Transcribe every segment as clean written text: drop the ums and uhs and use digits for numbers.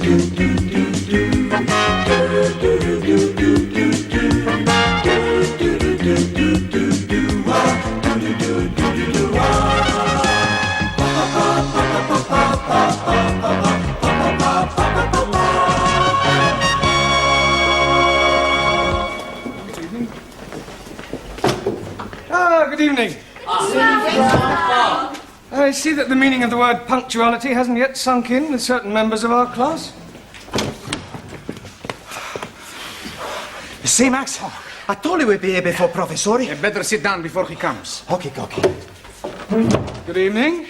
Good evening. I see that the meaning of the word punctuality hasn't yet sunk in with certain members of our class. You see, Max? I told you we'd be here before Professor. You better sit down before he comes. Okay. Good evening.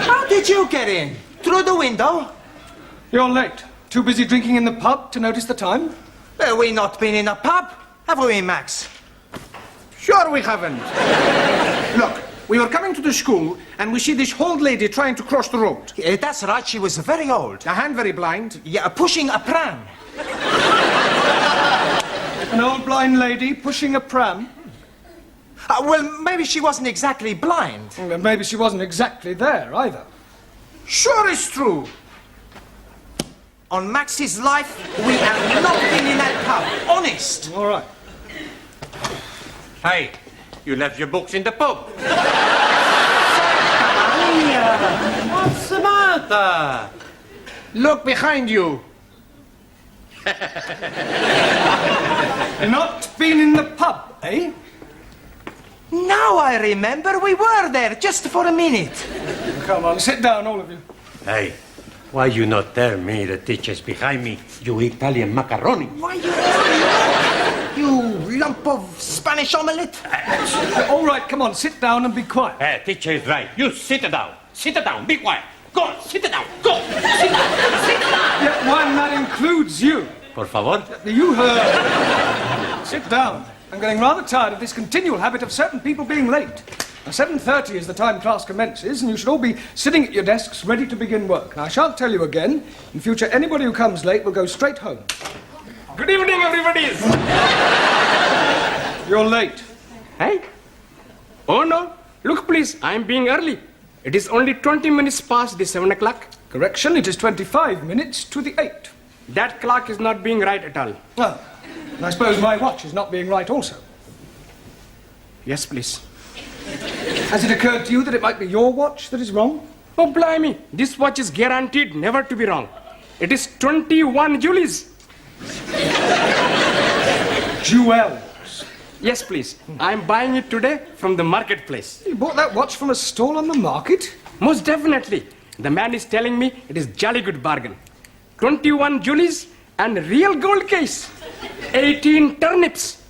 How did you get in? Through the window? You're late. Too busy drinking in the pub to notice the time? Well, we not been in a pub, have we, Max? Sure we haven't. Look, we were coming to the school and we see this old lady trying to cross the road. That's right, she was very old. A hand very blind. Yeah, pushing a pram. An old blind lady pushing a pram? Well, maybe she wasn't exactly blind. Well, maybe she wasn't exactly there either. Sure it's true. On Max's life, we have not been in that pub. Honest. All right. Hey, you left your books in the pub. What's the matter? Look behind you. Not been in the pub, eh? Now I remember we were there just for a minute. Come on, sit down, all of you. Hey, why you not tell me the teacher's behind me, you Italian macaroni? Why you lump of Spanish omelette? All right, come on, sit down and be quiet. Hey, teacher is right. You sit down. Sit down. Be quiet. Go, sit down. Go. Sit down. Sit down. Yeah, one, that includes you. Por favor. You heard. Sit down. I'm getting rather tired of this continual habit of certain people being late. Now, 7:30 is the time class commences, and you should all be sitting at your desks ready to begin work. Now, I shan't tell you again. In future, anybody who comes late will go straight home. Good evening, everybody. You're late. Hey? Oh, no. Look, please, I'm being early. It is only 20 minutes past the 7 o'clock. Correction, it is 25 minutes to the 8. That clock is not being right at all. Oh, and I suppose my watch is not being right also. Yes, please. Has it occurred to you that it might be your watch that is wrong? Oh, blimey. This watch is guaranteed never to be wrong. It is 21 Julies. Jewels. Yes, please. I'm buying it today from the marketplace. You bought that watch from a stall on the market? Most definitely. The man is telling me it is jolly good bargain. 21 Julies and real gold case. 18 turnips.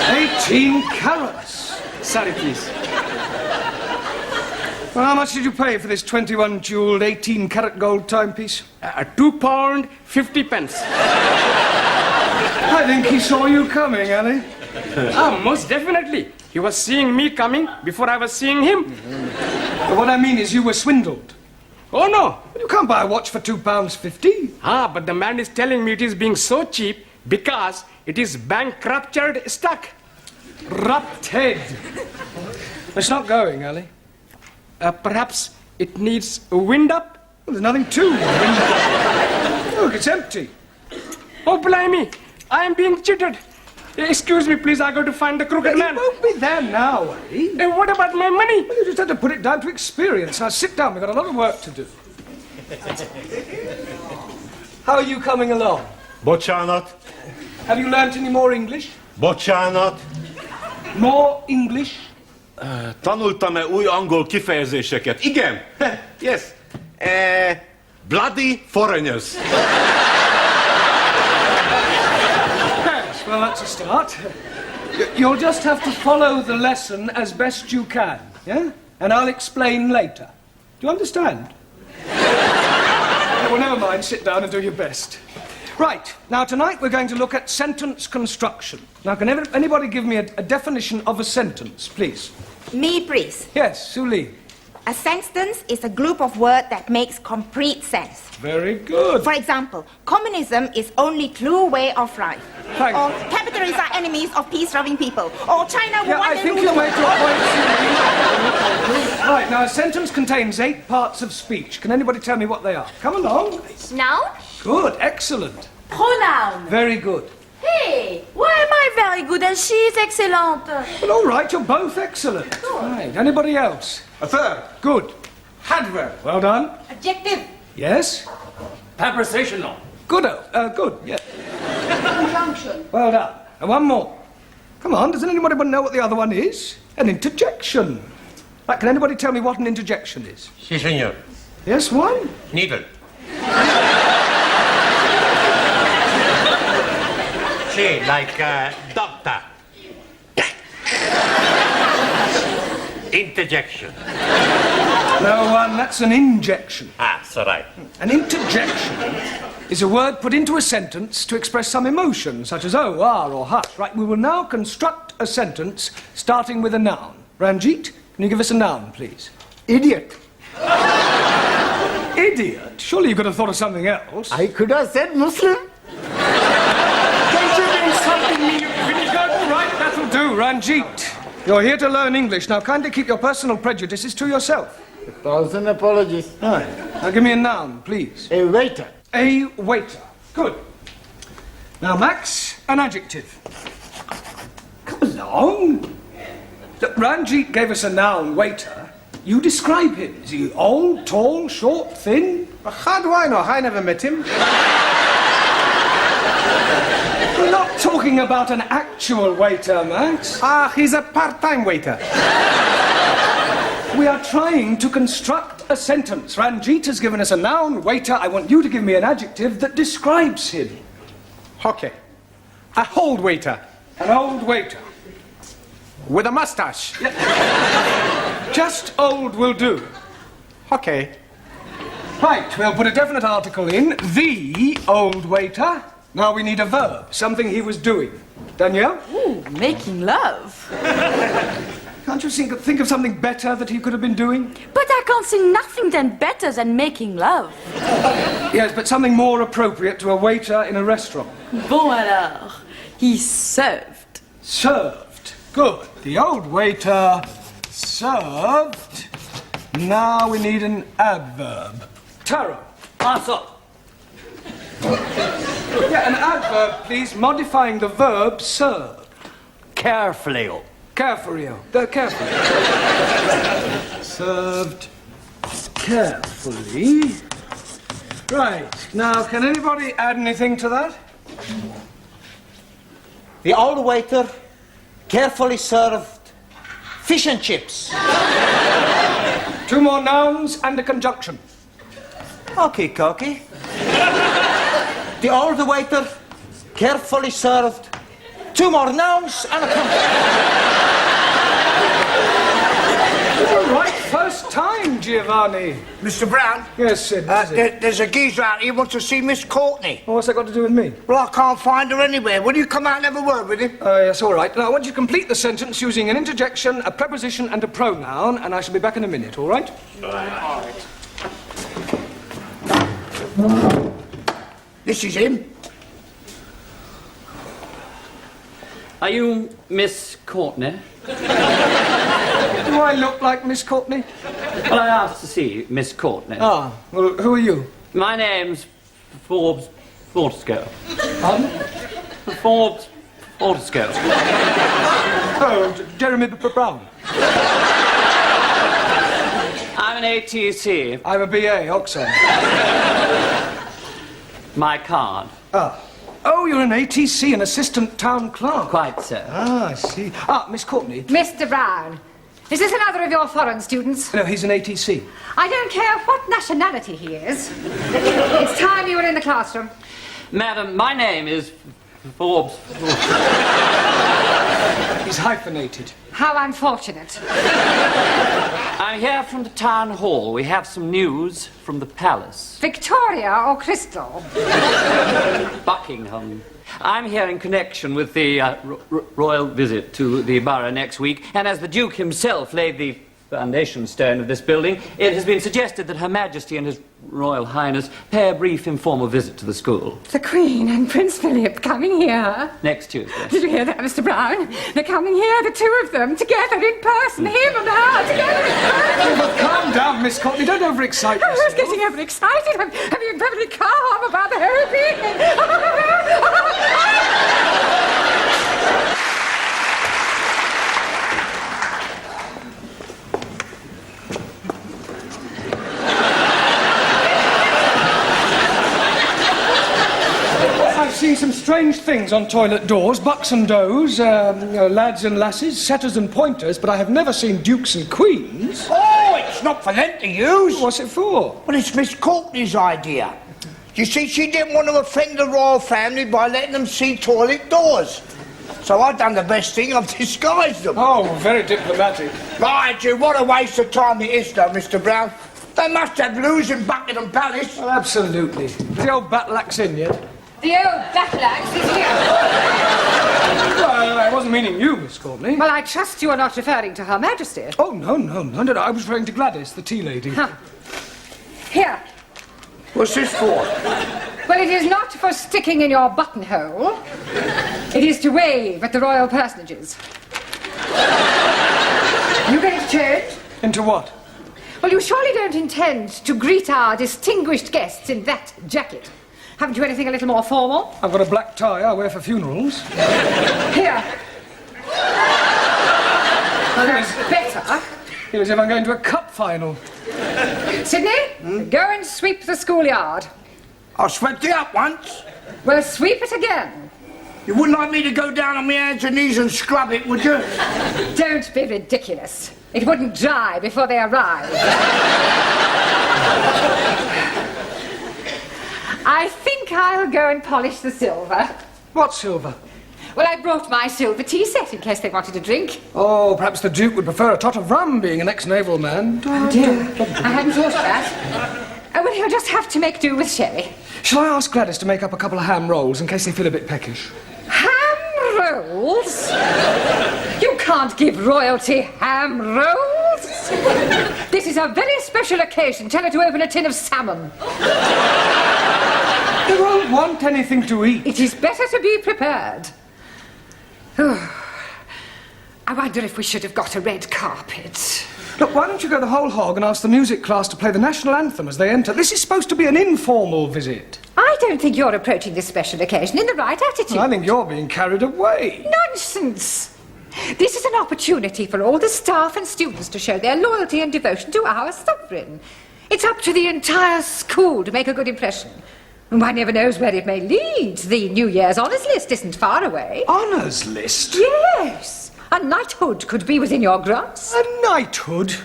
18 carats. Sorry, please. Well, how much did you pay for this 21 jeweled 18 carat gold timepiece? £2, 50 pence. I think he saw you coming, Ali. Most definitely. He was seeing me coming before I was seeing him. But what I mean is you were swindled. Oh, no. You can't buy a watch for £2.50. But the man is telling me it is being so cheap because it is bankruptured stock. Rupted. It's not going, Ali. Perhaps it needs a wind up? Well, there's nothing to it. Look, it's empty. Oh, blimey. I am being cheated. Excuse me, please. I got to find the crooked man. It won't be there now, Ali. What about my money? Well, you just had to put it down to experience. Now, sit down. We've got a lot of work to do. How are you coming along? Bocsánat. Have you learnt any more English? Bocsánat. More English? Tanultam-e új angol kifejezéseket? Igen. Yes. Bloody foreigners. Yes, well, that's a start. You'll just have to follow the lesson as best you can, yeah? And I'll explain later. Do you understand? Well, never mind. Sit down and do your best. Right. Now, tonight we're going to look at sentence construction. Now, can anybody give me a definition of a sentence, please? Me, please. Yes, Suli. A sentence is a group of words that makes complete sense. Very good. For example, communism is only true way of life. Thank Or you. capitalists are enemies of peace-loving people. Or China will Yeah, one I day think rule you'll the make world. your point. Right, now a sentence contains 8 parts of speech. Can anybody tell me what they are? Come along. Noun? Good, excellent. Pronoun. Very good. Hey, why am I very good and she's excellent? Well, all right, you're both excellent. Right, anybody else? A verb. Good. Adverb. Well done. Adjective. Yes? Prepositional. Good, good, yeah. Conjunction. Well done. And one more. Come on, does anybody know what the other one is? An interjection. Right, can anybody tell me what an interjection is? Si, senor. Yes, one? Needle. Si, like doctor. Interjection. No, that's an injection. Ah, so right. An interjection is a word put into a sentence to express some emotion, such as oh, ah, or hush. Right, we will now construct a sentence starting with a noun. Ranjit, can you give us a noun, please? Idiot. Idiot? Surely you could have thought of something else. I could have said Muslim. Don't you insult me, you pretty good. All right, that'll do, Ranjit. You're here to learn English. Now, kindly keep your personal prejudices to yourself. 1,000 apologies. Right. Now, give me a noun, please. A waiter. A waiter. Good. Now, Max, an adjective. Come along. Look, Ranjit gave us a noun, waiter. You describe him. Is he old, tall, short, thin? How do I know? I never met him. We're not talking about an actual waiter, Max. Ah, he's a part-time waiter. We are trying to construct a sentence. Ranjit has given us a noun, waiter. I want you to give me an adjective that describes him. Okay. A old waiter. An old waiter. With a mustache. Just old will do. Okay. Right, we'll put a definite article in. The old waiter. Now we need a verb, something he was doing. Danielle? Ooh, making love. Can't you think of something better that he could have been doing? But I can't see nothing then better than making love. Yes, but something more appropriate to a waiter in a restaurant. Bon alors, he served. Served. Good. The old waiter served. Now we need an adverb. Taro. Also. Yeah, an adverb, please, modifying the verb serve. Carefully. Carefully. Carefully. Served carefully. Right. Now, can anybody add anything to that? The old waiter carefully served fish and chips. 2 more nouns and a conjunction. Okay, Cocky. The old waiter carefully served 2 more nouns and a conjunction. All right, first time, Giovanni. Mr. Brown, Yes, Sid. What is it? there's a geezer out here who wants to see Miss Courtney. Well, what's that got to do with me? Well, I can't find her anywhere. Will you come out and have a word with him? Yes, all right. Now, I want you to complete the sentence using an interjection, a preposition, and a pronoun, and I shall be back in a minute, all right? This is him. Are you Miss Courtney? Do I look like Miss Courtney? Well, I asked to see Miss Courtney. Ah, well, who are you? My name's Forbes Fortescue. Pardon? Forbes Fortescue. Oh, Jeremy Brown. I'm an ATC. I'm a BA, Oxford. My card. Ah. Oh, you're an ATC, an assistant town clerk. Quite so. Ah, I see. Ah, Miss Courtney. Mr. Brown, is this another of your foreign students? No, he's an ATC. I don't care what nationality he is. It's time you were in the classroom. Madam, my name is Forbes. He's hyphenated. How unfortunate. I'm here from the town hall. We have some news from the palace. Victoria or Crystal? Buckingham. I'm here in connection with the royal visit to the borough next week, and as the Duke himself laid the foundation stone of this building, it has been suggested that Her Majesty and His Royal Highness pay a brief informal visit to the school. The Queen and Prince Philip coming here. Next Tuesday. Did you hear that, Mr. Brown? They're coming here, the two of them, together in person, him and her, together in person. But calm down, Miss Courtney. Don't overexcite I was yourself. getting overexcited. I'm being perfectly calm about the whole thing. I've seen some strange things on toilet doors. Bucks and does, lads and lasses, setters and pointers, but I have never seen dukes and queens. Oh, it's not for them to use. What's it for? Well, it's Miss Courtney's idea. You see, she didn't want to offend the royal family by letting them see toilet doors. So I've done the best thing, I've disguised them. Oh, very diplomatic. Right, you, what a waste of time it is, though, Mr. Brown. They must have blues in Buckingham Palace. Well, absolutely. Is the old battle axe in yet? The old battle axe is here. Well, I wasn't meaning you, Miss Courtney. Well, I trust you are not referring to Her Majesty. Oh, no. I was referring to Gladys, the tea lady. Huh. Here. What's this for? Well, it is not for sticking in your buttonhole. It is to wave at the royal personages. You going to change? Into what? Well, you surely don't intend to greet our distinguished guests in that jacket. Haven't you anything a little more formal? I've got a black tie I wear for funerals. Here. Well, that's better. Feel as if I'm going to a cup final. Sydney, go and sweep the schoolyard. I swept it up once. Well, sweep it again. You wouldn't like me to go down on my hands and knees and scrub it, would you? Don't be ridiculous. It wouldn't dry before they arrived. I think I'll go and polish the silver. What silver? Well, I brought my silver tea set in case they wanted a drink. Oh, perhaps the Duke would prefer a tot of rum, being an ex-naval man. Oh, dear. I hadn't thought of that. Oh, well, he'll just have to make do with sherry. Shall I ask Gladys to make up a couple of ham rolls in case they feel a bit peckish? Ham rolls? You can't give royalty ham rolls. This is a very special occasion. Tell her to open a tin of salmon. They won't want anything to eat. It is better to be prepared. I wonder if we should have got a red carpet. Look, why don't you go the whole hog and ask the music class to play the national anthem as they enter? This is supposed to be an informal visit. I don't think you're approaching this special occasion in the right attitude. I think you're being carried away. Nonsense! This is an opportunity for all the staff and students to show their loyalty and devotion to our sovereign. It's up to the entire school to make a good impression. And one never knows where it may lead. The New Year's honours list isn't far away. Honours list? Yes! A knighthood could be within your grasp. A knighthood?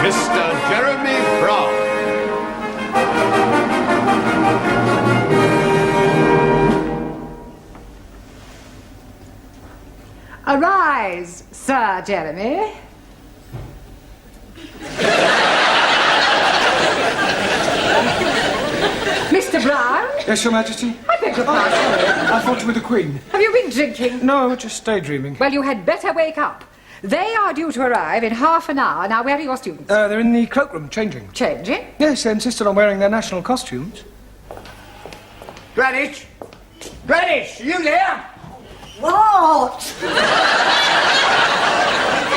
Mr. Jeremy Brown. Arise, Sir Jeremy. Mr. Brown? Yes, Your Majesty? I beg your pardon. I thought you were the Queen. Have you been drinking? No, just daydreaming. Well, you had better wake up. They are due to arrive in half an hour. Now, where are your students? They're in the cloakroom, changing. Changing? Yes, they insisted on wearing their national costumes. Gladys? Gladys, you there? What?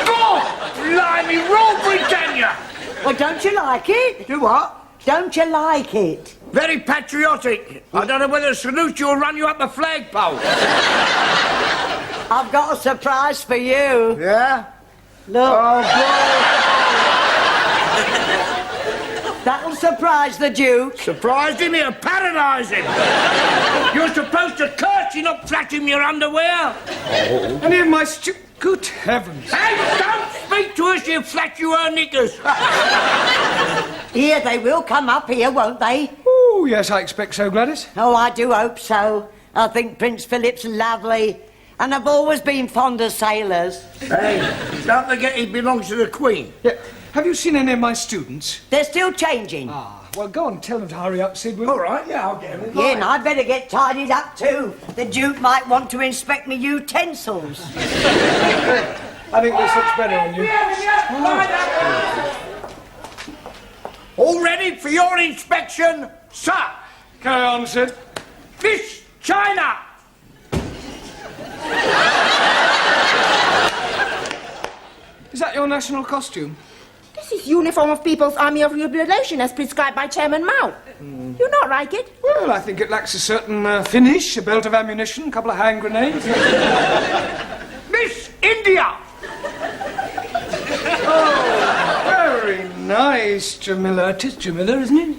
God! Blimey, Rule Britannia! Well, don't you like it? Do what? Don't you like it? Very patriotic. I don't know whether to salute you or run you up a flagpole. I've got a surprise for you. Yeah? Look. Oh, That'll surprise the Duke. surprised him, he'll paradise him. You're supposed to curtsy, not flash him your underwear. Any of my Good heavens. Hey, don't speak to us, you flash you her knickers. Here, they will come up here, won't they? Oh, yes, I expect so, Gladys. Oh, I do hope so. I think Prince Philip's lovely. And I've always been fond of sailors. Hey, don't forget he belongs to the Queen. Yeah. Have you seen any of my students? They're still changing. Ah. Well, go on, tell them to hurry up, Sid. All right, yeah, I'll get him. Yeah, and I'd better get tidied up too. The Duke might want to inspect me utensils. I think this looks better on you. All ready for your inspection, sir? Carry on, Sid. Miss China! Is that your national costume? This is uniform of People's Army of Liberation as prescribed by Chairman Mao. You not like it? Well, I think it lacks a certain finish, a belt of ammunition, a couple of hand grenades. Miss India! Oh, very nice, Jamila. It is Jamila, isn't it?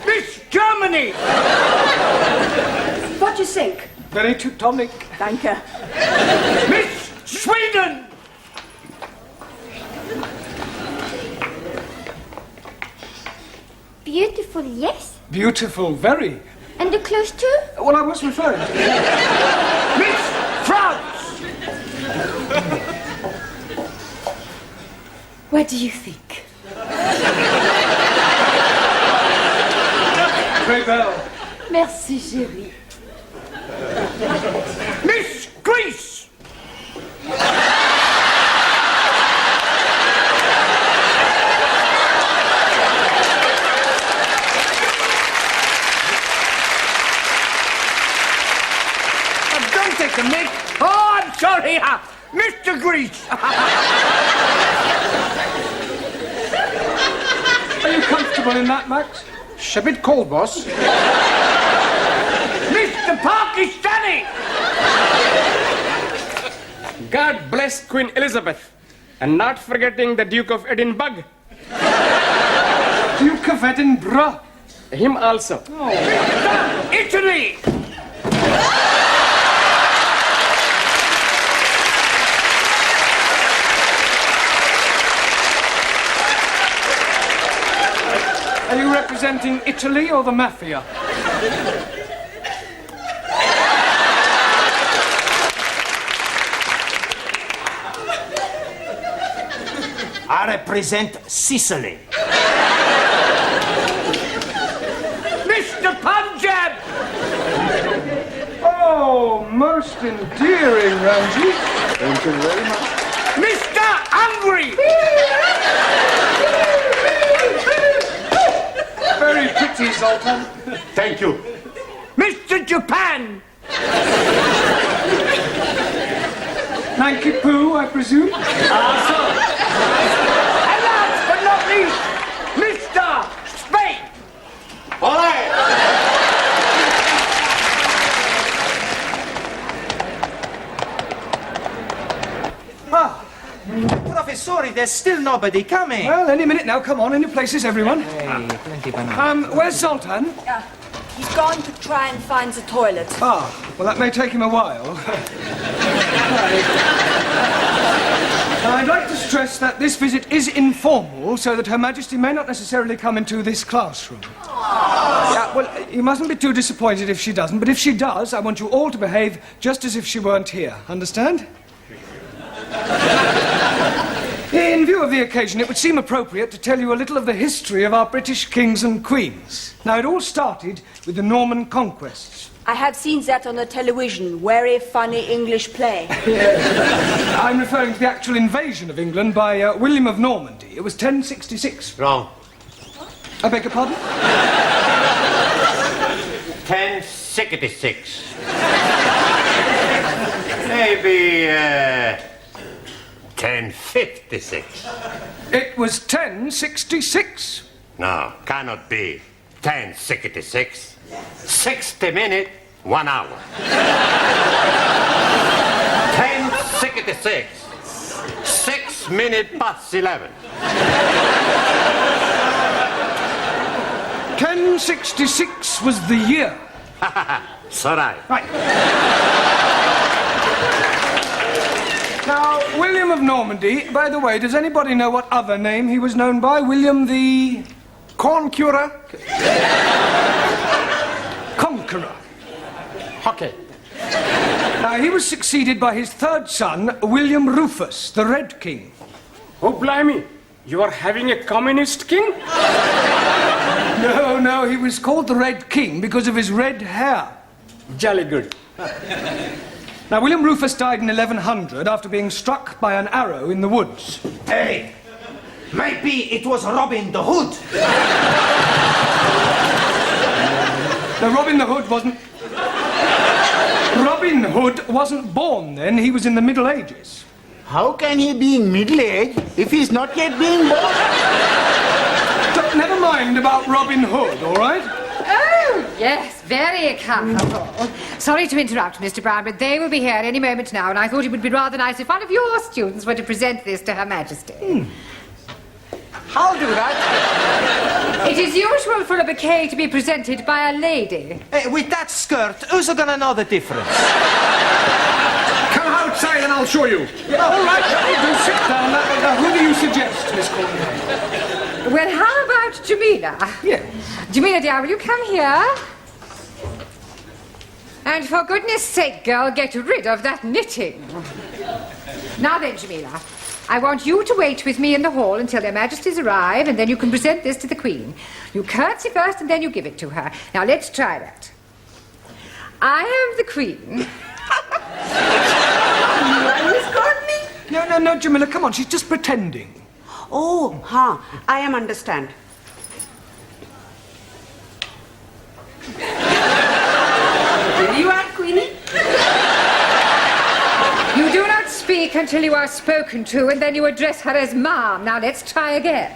Miss Germany! What do you think? Very Teutonic. Danke. Miss Sweden! Beautiful, yes. Beautiful, very. And the clothes too? Well, I was referring to... Miss France! What do you think? Très belle. Merci, chérie. Miss Greece! Don't take the mic. Oh, I'm sorry, Mr. Greece. Are you comfortable in that, Max? It's a bit cold, boss. Mr. Pakistani! God bless Queen Elizabeth. And not forgetting the Duke of Edinburgh. Duke of Edinburgh. Him also. Italy! Are you representing Italy or the mafia? I represent Sicily. Mr. Punjab! Oh, most endearing, Ramsey. Thank you very much. Mr. Hungary! Very pretty, Zoltan. Thank you. Mr. Japan! Nanky Poo, I presume? And last but not least, Mr. Spain! All right. Ah, Professori, there's still nobody coming. Well, any minute now. Come on, in your places, everyone. Hey, plenty banana. Where's Zoltan? He's gone to try and find the toilet. Ah, well, that may take him a while. I'd like to stress that this visit is informal, so that Her Majesty may not necessarily come into this classroom. Yeah, well, you mustn't be too disappointed if she doesn't, but if she does, I want you all to behave just as if she weren't here. Understand? In view of the occasion, it would seem appropriate to tell you a little of the history of our British kings and queens. Now, it all started with the Norman conquests. I have seen that on the television. Very funny English play. I'm referring to the actual invasion of England by William of Normandy. It was 1066. Wrong. I beg your pardon? 1066. Maybe, 1056. It was 1066. No, cannot be. 1066. 60 minutes, 1 hour. 1066. 6 minutes past 11. 1066 was the year. So right. Right. Now, William of Normandy, by the way, does anybody know what other name he was known by? William the... Conqueror. Conqueror. Okay. Now, he was succeeded by his third son, William Rufus, the Red King. Oh, blimey. You are having a communist king? No, he was called the Red King because of his red hair. Jolly good. Now, William Rufus died in 1100 after being struck by an arrow in the woods. Hey, maybe it was Robin the Hood. No, Robin Hood wasn't born then. He was in the Middle Ages. How can he be in middle age if he's not yet being born? Never mind about Robin Hood, all right? Oh, yes, very comfortable. Sorry to interrupt, Mr. Brown, but they will be here any moment now, and I thought it would be rather nice if one of your students were to present this to Her Majesty. I'll do that. It is usual for a bouquet to be presented by a lady. Hey, with that skirt, who's gonna know the difference? Come outside and I'll show you. All right, do sit down. Now, who do you suggest, Miss Courtney? Well, how about Jamila? Yes. Jamila, dear, will you come here? And for goodness sake, girl, get rid of that knitting. Now then, Jamila, I want you to wait with me in the hall until their majesties arrive, and then you can present this to the Queen. You curtsy first, and then you give it to her. Now, let's try that. I am the Queen. Miss Courtney? No, Jamila, come on, she's just pretending. Oh, I am understand. Will you act, Queenie? You do not speak until you are spoken to, and then you address her as Ma'am. Now, let's try again.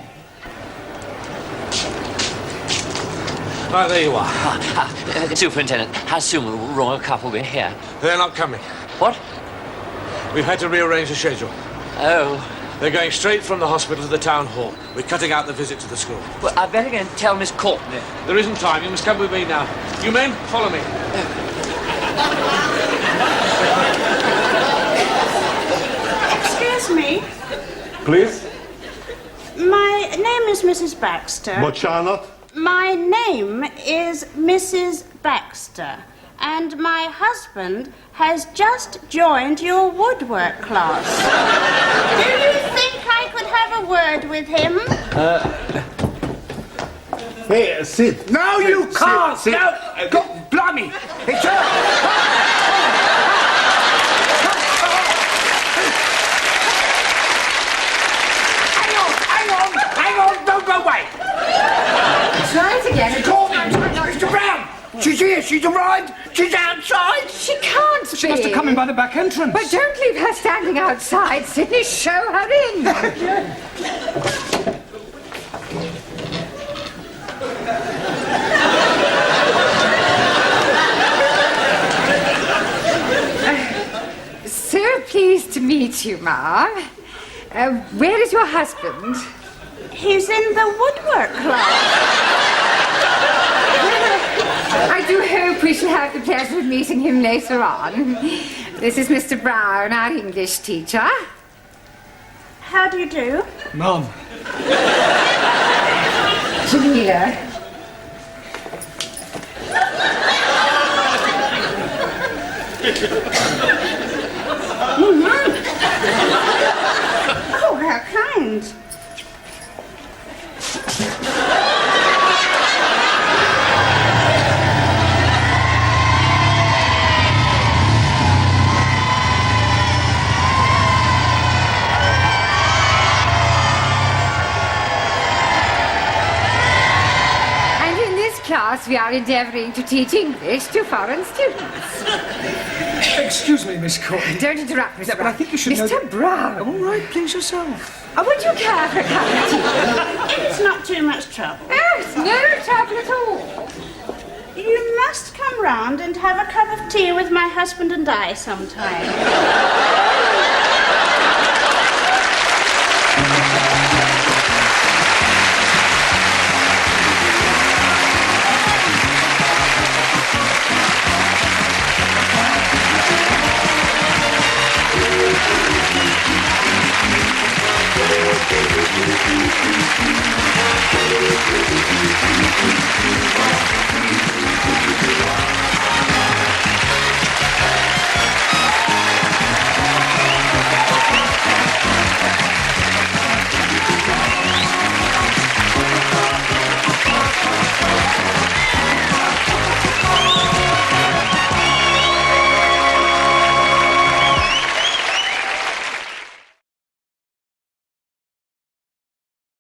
Right, there you are. Superintendent, how soon will the royal couple be here? They're not coming. What? We've had to rearrange the schedule. Oh. They're going straight from the hospital to the town hall. We're cutting out the visit to the school. Well, I'd better go and tell Miss Courtney. There isn't time. You must come with me now. You men, follow me. Excuse me. Please? My name is Mrs. Baxter. But Charlotte? My name is Mrs. Baxter. And my husband has just joined your woodwork class. Do you think I could have a word with him? Hey, sit. No, you can't! Sit. No! Go, blimey! It's her! Hang on! Don't go away! Try it again. Mr. Brown! She's here, she's arrived, she's outside! She can't be. She must have come in by the back entrance. But don't leave her standing outside, Sidney. Show her in. So pleased to meet you, Ma'am. Where is your husband? He's in the woodwork class. I do hope we shall have the pleasure of meeting him later on. This is Mr. Brown, our English teacher. How do you do? Mum. Jamila. Oh, how kind. Class, we are endeavouring to teach English to foreign students. Excuse me, Miss Courtney. Don't interrupt, Mr. Yeah, but I think you should know Mr. that- Brown. All right, please yourself. Would you care for a cup of tea? It's not too much trouble. Oh, it's no trouble at all. You must come round and have a cup of tea with my husband and I sometime.